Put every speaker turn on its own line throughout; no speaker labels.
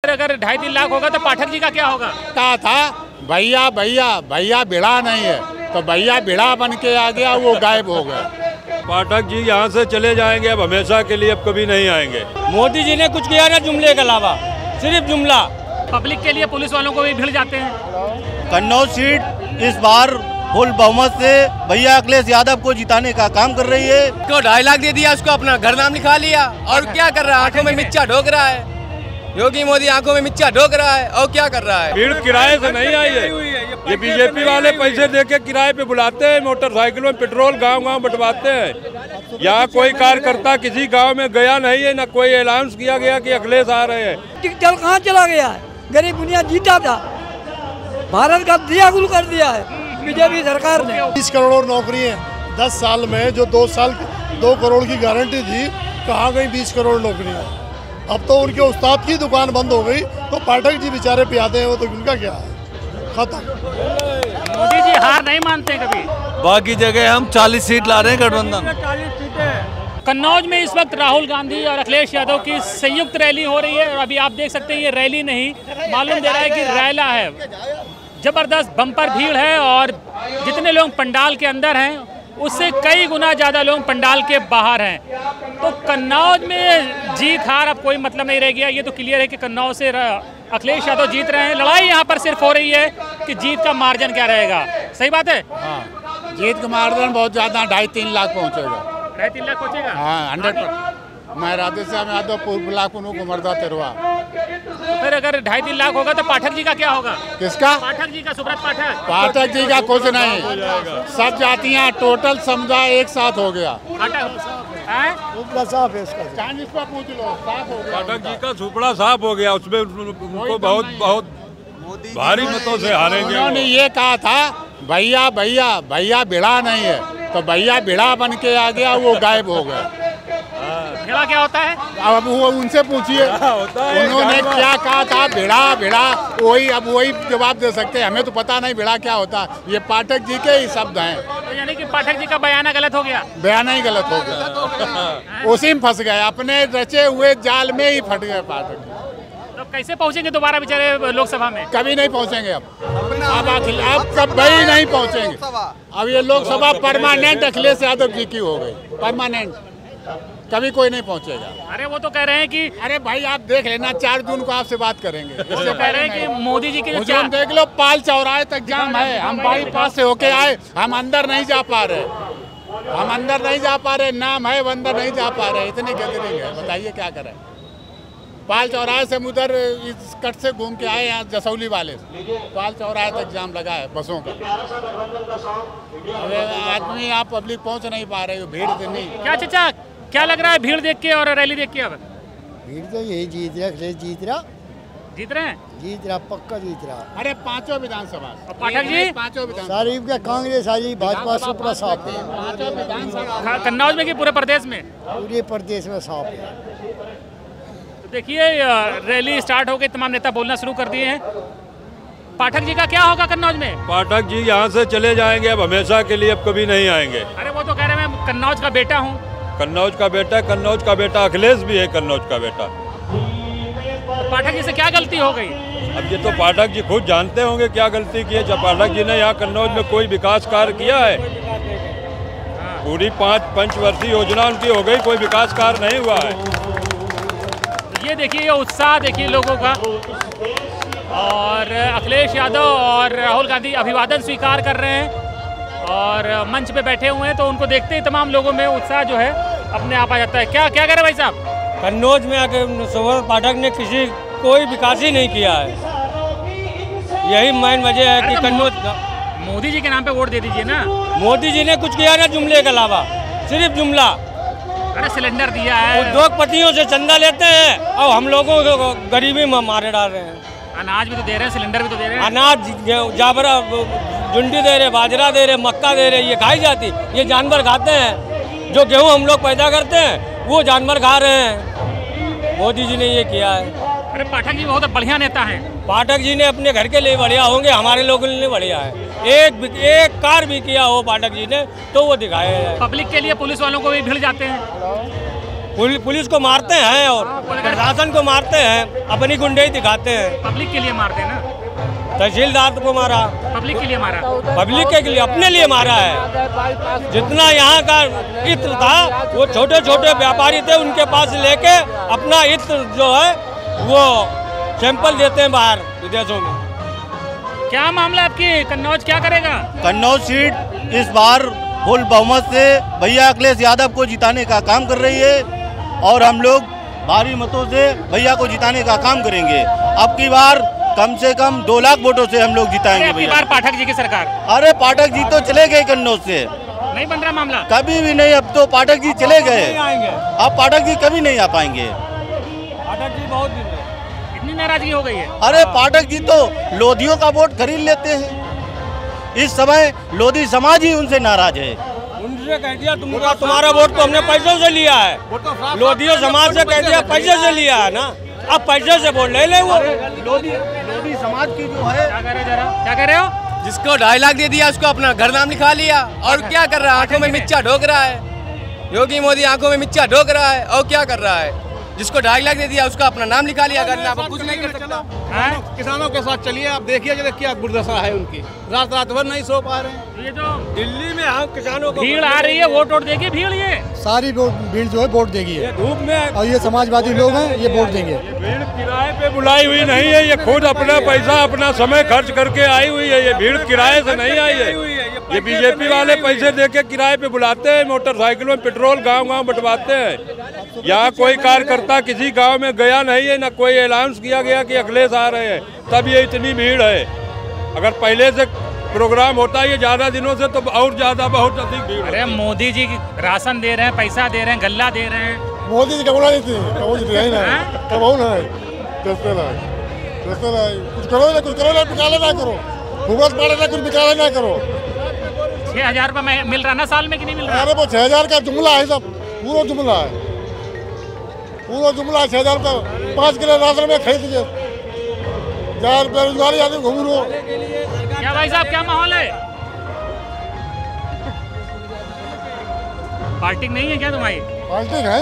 फिर अगर 2.5-3 लाख होगा तो पाठक जी का क्या होगा?
कहा था भैया भैया भैया बिड़ा नहीं है, तो भैया बिड़ा बन के आ गया, वो गायब हो गया।
पाठक जी यहाँ से चले जाएंगे अब हमेशा के लिए, अब कभी नहीं आएंगे।
मोदी जी ने कुछ किया ना जुमले के अलावा, सिर्फ जुमला।
पब्लिक के लिए पुलिस वालों को भी भिड़ जाते हैं।
कन्नौज सीट इस बार फुल बहुमत से भैया अखिलेश यादव को जिताने का काम कर रही है।
तो 2.5 लाख दे दिया, उसको अपना घर नाम लिखा लिया, और क्या कर रहा है? आंखों में मिर्चा ढोक रहा है। योगी मोदी आंखों में मिर्चा ढोक रहा है, और क्या कर रहा है?
भीड़ किराए से नहीं आई है, ये बीजेपी वाले पैसे देके किराए पे बुलाते हैं, मोटरसाइकिलों में पेट्रोल गांव-गांव बंटवाते हैं। यहाँ कोई कार्यकर्ता किसी गांव में गया नहीं है, न कोई अनाउंस किया गया कि अखिलेश आ रहे हैं।
चल कहाँ चला गया है? गरीब दुनिया जीता था, भारत का दिया गुल कर दिया है बीजेपी सरकार ने।
20 करोड़ नौकरी है 10 साल में, जो 2 करोड़ की गारंटी थी, कहाँ गई 20 करोड़ नौकरियाँ? अब तो उनके उस्ताद की दुकान बंद हो गई, तो पाठक जी बेचारे पियाते हैं, वो तो उनका क्या है, खत्म।
मोदी जी हार नहीं मानते कभी।
बाकी जगह हम 40 सीट ला रहे हैं गठबंधन।
कन्नौज में इस वक्त राहुल गांधी और अखिलेश यादव की संयुक्त रैली हो रही है, और अभी आप देख सकते हैं ये रैली नहीं, मालूम दे रहा है कि रैला है। जबरदस्त बम्पर भीड़ है, और जितने लोग पंडाल के अंदर हैं उससे कई गुना ज़्यादा लोग पंडाल के बाहर हैं। तो कन्नौज में जीत हार अब कोई मतलब नहीं रह गया, ये तो क्लियर है कि कन्नौज से अखिलेश यादव जीत रहे हैं। लड़ाई यहाँ पर सिर्फ हो रही है कि जीत का मार्जिन क्या रहेगा। सही बात है?
हाँ, जीत का मार्जिन बहुत ज़्यादा, 2.5-3 लाख पहुँचेगा।
2.5-3 लाख पहुँचेगा?
हाँ, 100%। मैं राधे श्याम यादव पूर्व ब्लाक उमरदा तेरवा।
फिर अगर 2.5-3 लाख होगा तो पाठक जी का क्या होगा?
किसका?
पाठक जी का, सुब्रत पाठक।
पाठक जी का कुछ नहीं, सब जातियाँ टोटल समुदाय एक साथ हो गया।
साफ है इसका,
इसको पूछ लो, साफ हो गया।
पाठक जी का सुपड़ा साफ हो गया, उसमें उनको बहुत भारी मतों से हारेंगे।
उन्होंने ये कहा था भैया भैया भैया बिड़ा नहीं है, तो भैया बिड़ा बन के आ गया, वो गायब हो गया।
भिड़ा क्या होता है?
अब वो उनसे पूछिए, उन्होंने क्या कहा था, भिड़ा भिड़ा, वही जवाब दे सकते हैं। हमें तो पता नहीं भिड़ा क्या होता, ये पाठक जी के ही शब्द हैं।
तो यानी कि पाठक जी का बयाना गलत हो गया?
बयाना ही गलत हो गया, उसी में फंस गए, अपने रचे हुए जाल में ही फट गए पाठक जी।
तो कैसे पहुंचेंगे दोबारा बेचारे लोकसभा में? कभी
नहीं पहुंचेंगे अब कभी नहीं पहुंचेंगे। अब ये लोकसभा परमानेंट अखिलेश यादव जी की हो गई, परमानेंट, कभी कोई नहीं पहुंचेगा।
अरे वो तो कह रहे हैं कि,
अरे भाई आप देख लेना, 4 जून को आपसे बात करेंगे।
इससे कह रहे हैं कि मोदी जी के
जो देख लो, पाल चौराहे तक जाम है, हम बाईपास से होके आए, हम अंदर नहीं जा पा रहे, नाम है वो अंदर नहीं जा पा रहे, इतनी गैदरिंग है, बताइए क्या करें। पाल चौराहे से उधर इस कट से घूम के आए यहाँ जसौली वाले से, पाल चौराहे तक जाम लगा है बसों का। आदमी यहाँ पब्लिक पहुँच नहीं पा रही, भीड़ इतनी।
क्या चाचा, क्या लग रहा है भीड़ देख के और रैली देख के? अब
भीड़ तो यही जीत रहा, अखिलेश जीत रहा पक्का जीत रहा।
अरे 5 विधानसभा,
पाठक जी
5 विधानसभा,
सारी क्या कांग्रेस आई, भाजपा से पूरा साफ है।
5 विधानसभा
कन्नौज में कि पूरे प्रदेश में?
पूरे प्रदेश में साफ है।
तो देखिए रैली स्टार्ट हो गई, तमाम नेता बोलना शुरू कर दिए हैं। पाठक जी का क्या होगा कन्नौज में?
पाठक जी यहाँ से चले जाएंगे अब हमेशा के लिए, अब कभी नहीं आएंगे।
अरे वो तो कह रहे हैं मैं कन्नौज का बेटा हूँ।
कन्नौज का बेटा अखिलेश भी है, कन्नौज का बेटा।
तो पाठक जी से क्या गलती हो गई?
अब ये तो पाठक जी खुद जानते होंगे क्या गलती की है। जब पाठक जी ने यहाँ कन्नौज में कोई विकास कार्य किया है? पूरी 5 पंचवर्षीय योजना उनकी हो गई, कोई विकास कार्य नहीं हुआ है।
ये देखिए, ये उत्साह देखिए लोगों का, और अखिलेश यादव और राहुल गांधी अभिवादन स्वीकार कर रहे हैं और मंच पे बैठे हुए हैं, तो उनको देखते ही तमाम लोगों में उत्साह जो है अपने आप आ जाता है। क्या क्या कह रहे भाई साहब?
कन्नौज में आके सुब्रत पाठक ने कोई विकास ही नहीं किया है, यही मेन वजह है कि कन्नौज।
मोदी जी के नाम पे वोट दे दीजिए ना।
मोदी जी ने कुछ किया ना जुमले के अलावा, सिर्फ जुमला।
अरे सिलेंडर दिया है,
उद्योगपतियों से चंदा लेते हैं और हम लोगों को गरीबी में मारे डाल रहे हैं।
अनाज भी तो दे रहे हैं, सिलेंडर भी तो दे रहे हैं।
अनाज जाबरा जुंडी दे रहे, बाजरा दे रहे, मक्का दे रहे, ये खाई जाती, ये जानवर खाते हैं। जो गेहूँ हम लोग पैदा करते हैं वो जानवर खा रहे हैं। मोदी जी ने ये किया है।
अरे पाठक जी बहुत बढ़िया नेता हैं।
पाठक जी ने अपने घर के लिए बढ़िया होंगे, हमारे लोगों के लिए बढ़िया है। एक कार भी किया हो पाठक जी ने तो वो दिखाया है।
पब्लिक के लिए पुलिस वालों को भी भिड़ जाते हैं।
पुलिस को मारते हैं और प्रशासन को मारते हैं, अपनी गुंडई दिखाते हैं।
पब्लिक के लिए मारते हैं ना,
तहसीलदार को मारा,
पब्लिक के लिए मारा,
पब्लिक के लिए, अपने लिए मारा है। जितना यहाँ का इत्र था वो छोटे छोटे व्यापारी थे, उनके पास लेके अपना इत्र जो है वो सैंपल देते हैं बाहर विदेशों में।
क्या मामला आपकी कन्नौज क्या करेगा?
कन्नौज सीट इस बार फुल बहुमत से भैया अखिलेश यादव को जिताने का काम कर रही है और हम लोग भारी मतों से भैया को जिताने का काम करेंगे। अब की बार कम से कम 2 लाख वोटों से हम लोग जिताएंगे भैया।
बार पाठक जी की सरकार।
अरे पाठक जी तो चले गए कन्नौज से,
नहीं बन रहा मामला
कभी भी नहीं। अब तो पाठक जी चले गए, अब पाठक जी कभी नहीं आ पाएंगे।
पाठक जी बहुत दिन
इतनी नाराजगी हो गई है।
अरे पाठक जी तो लोधियों का वोट खरीद लेते हैं। इस समय लोधी समाज ही उनसे नाराज है।
उनसे कह दिया तुम्हारा वोट तो हमने पैसों से लिया है, लोधियों समाज से कह दिया पैसे से लिया है ना, अब पैसे से वोट ले ले। वो
लोधी समाज की जो है,
क्या कह रहे हो?
जिसको 2.5 लाख दे दिया उसको अपना घर नाम लिखा लिया और क्या कर रहा है, आंखों में मिर्चा ढोक रहा है। योगी मोदी आंखों में मिर्चा ढोक रहा है और क्या कर रहा है, जिसको 2.5 लाख दे दिया उसका अपना नाम लिखा लिया, घर नाम कुछ नहीं कर सकता।
किसानों के साथ चलिए, आप देखिए जो क्या दुर्दशा है उनकी, रात रात भर नहीं सो पा रहे हैं।
ये जो
दिल्ली में हम किसानों को
भीड़ आ रही है, वोट देगी भीड़, ये
सारी भीड़ जो है वोट देगी है।
धूप में,
और ये समाजवादी लोग हैं, ये वोट देंगे।
भीड़ किराए पे बुलाई हुई नहीं है, ये खुद अपना पैसा अपना समय खर्च करके आई हुई है। ये भीड़ किराए से नहीं आई है, ये बीजेपी वाले पैसे देके किराए पे बुलाते हैं, मोटरसाइकिलों में पेट्रोल गांव-गांव बंटवाते हैं। यहाँ कोई कार्यकर्ता किसी गांव में गया नहीं है, ना कोई अनाउंस किया गया कि अखिलेश आ रहे हैं, तब ये इतनी भीड़ है। अगर पहले से प्रोग्राम होता है ये ज्यादा दिनों से तो और ज्यादा बहुत अधिक भीड़।
अरे मोदी जी राशन दे रहे हैं, पैसा दे रहे हैं, गल्ला दे रहे हैं।
मोदी जी कबूला नहीं थी, कबूल है, कुछ करो ना, बिकाले ना करो, हुकूमत पड़े ना, कुछ बिकाले ना करो।
6,000 रुपये मिल रहा ना साल में कि नहीं मिल रहा?
अरे वो 6,000 का जुमला है, सब पूरा जुमला है, पूरा जुमला 6,000 का 5 किलो राशन में खरीद लीजिए। 4 बेरोजगारी आदमी घूम लो।
क्या भाई साहब क्या माहौल है? पार्टी नहीं है क्या तुम्हारी?
पार्टी है,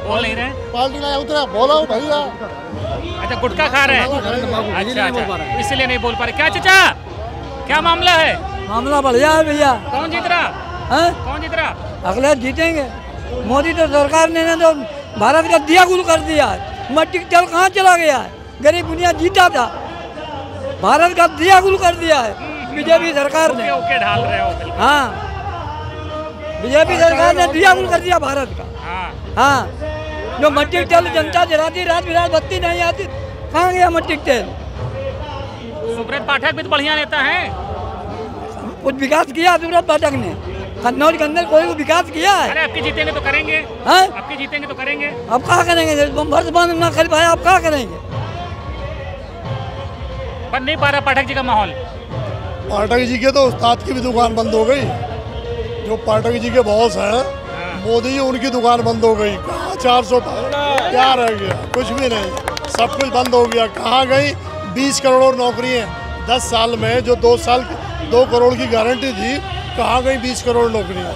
बोल नहीं रहे।
पार्टी नहीं उतरा, बोला भैया।
अच्छा गुटखा खा रहे हैं, अच्छा इसलिए नहीं बोल पा रहे। क्या चाचा क्या मामला है?
मामला बढ़िया है भैया।
कौन जीत रहा
हैं?
कौन जीत रहा?
अगले जीतेंगे। मोदी तो सरकार ने तो भारत का दिया गुल कर दिया है, मट्टी का तेल कहाँ चला गया है? गरीब दुनिया जीता था, भारत का दिया गुल कर दिया है बीजेपी सरकार ने।
ओके ढाल रहे हो।
हाँ, बीजेपी सरकार ने दिया गुल कर दिया भारत का। हाँ, जो मट्टी का तेल जनता जलाती, रात बिरात बत्ती नहीं आती, कहाँ गया मट्टी का तेल?
सुब्रत पाठक भी तो बढ़िया नेता है,
कुछ विकास किया सुब्रत पाठक ने, कन्नौज के अंदर कोई विकास किया है?
अरे आपके जीतेंगे तो करेंगे,
हाँ?
आपके जीतेंगे तो करेंगे।
अब क्या करेंगे? वर्ष बंद ना कर पाया, अब क्या करेंगे?
बन नहीं पा रहा पाठक जी का माहौल।
पाठक जी के तो उस्ताद की भी दुकान बंद हो गई। जो पाठक जी के बॉस हैं मोदी जी, उनकी दुकान बंद हो गई। कहाँ 400 क्या रह गया? कुछ भी नहीं, सब कुछ बंद हो गया। कहाँ गई 20 करोड़ नौकरियाँ 10 साल में? जो 2 करोड़ की गारंटी थी, कहाँ गई 20 करोड़ नौकरियाँ?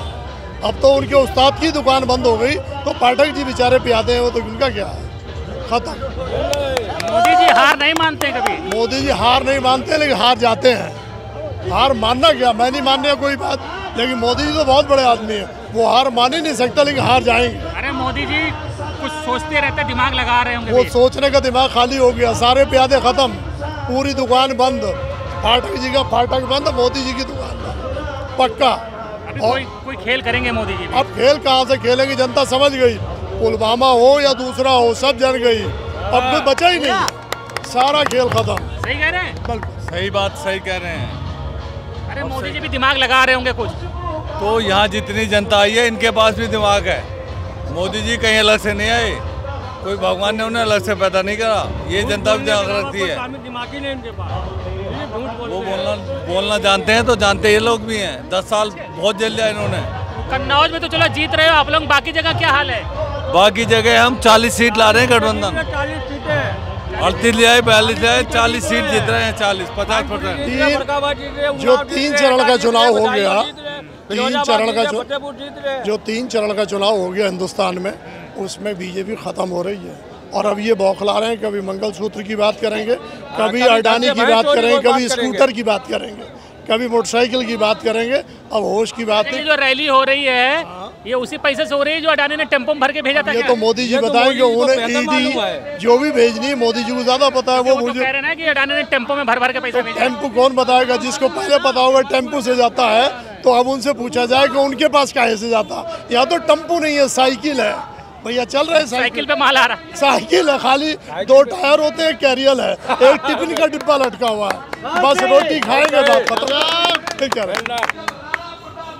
अब तो उनके उस्ताद की दुकान बंद हो गई, तो पाठक जी बेचारे पियाते हैं, वो तो उनका क्या है, खत्म।
मोदी जी हार नहीं मानते कभी?
मोदी जी हार नहीं मानते, लेकिन हार जाते हैं। हार मानना क्या, मैं नहीं मानने का कोई बात, लेकिन मोदी जी तो बहुत बड़े आदमी है, वो हार मान ही नहीं सकता, लेकिन हार जाएंगे।
अरे मोदी जी कुछ सोचते रहते, दिमाग लगा रहे होंगे।
वो सोचने का दिमाग खाली हो गया, सारे प्यादे खत्म, पूरी दुकान बंद। पाठक जी का फाटक बंद, मोदी जी की दुकान बंद, पक्का।
अभी कोई खेल करेंगे मोदी जी भी।
अब खेल कहाँ से खेलेंगे? जनता समझ गई, पुलवामा हो या दूसरा हो, सब जन गई, अब कुछ बचा ही नहीं, सारा खेल खत्म।
सही कह रहे हैं?
सही बात, सही कह रहे हैं।
अरे मोदी जी भी दिमाग लगा रहे होंगे कुछ।
तो यहाँ जितनी जनता आई है इनके पास भी दिमाग है। मोदी जी कहीं अलग से नहीं आए, कोई भगवान ने उन्हें अलग से पैदा नहीं करा, ये जनता भी रखती है। वो बोलना जानते हैं तो जानते ये लोग भी हैं। 10 साल बहुत झेल लिया इन्होंने।
कन्नौज में तो चलो जीत रहे हो आप लोग, बाकी जगह क्या हाल है?
बाकी जगह हम 40 सीट ला रहे हैं गठबंधन, 38 ले आए, 42 ले आए, 40 सीट जीत रहे हैं, 40-50%।
जो 3 चरण का चुनाव हो गया, 3 चरण का जो 3 चरण का चुनाव हो गया हिंदुस्तान में, उसमें बीजेपी ख़त्म हो रही है। और अब ये बौखला रहे हैं, कभी मंगलसूत्र की बात करेंगे, कभी अडानी की बात करेंगे, कभी स्कूटर की बात करेंगे, कभी मोटरसाइकिल की बात करेंगे। अब होश की बात है।
जो रैली हो रही है ये उसी पैसे से हो रही है जो अडानी ने टेम्पो में भर के भेजा था।
ये तो मोदी जी बताएंगे, उन्हें ईडी जो भी भेजनी है मोदी जी को ज्यादा पता है। वो मुझे
कह रहे हैं कि अडानी ने टेम्पो में भर के पैसा भेजा।
टेम्पो कौन बताएगा? जिसको पहले पता होगा टेम्पो से जाता है तो अब उनसे पूछा जाए कि उनके पास काहे से जाता। यहाँ तो टेम्पो नहीं है, साइकिल है भैया, चल रहे हैं
साइकिल पे माल आ रहा है।
साइकिल है, खाली 2 टायर होते हैं, कैरियर है, एक टिफिन का डिब्बा लटका हुआ है, बस रोटी खाएंगे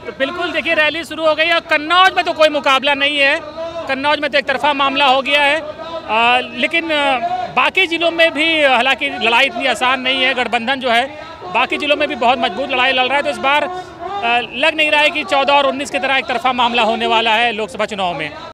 तो बिल्कुल देखिए रैली शुरू हो गई है। कन्नौज में तो कोई मुकाबला नहीं है, कन्नौज में तो एक तरफा मामला हो गया है। लेकिन बाकी जिलों में भी हालांकि लड़ाई इतनी आसान नहीं है। गठबंधन जो है बाकी जिलों में भी बहुत मजबूत लड़ाई लड़ रहा है। तो इस बार लग नहीं रहा है कि 14 और 19 की तरह एक तरफा मामला होने वाला है लोकसभा चुनाव में।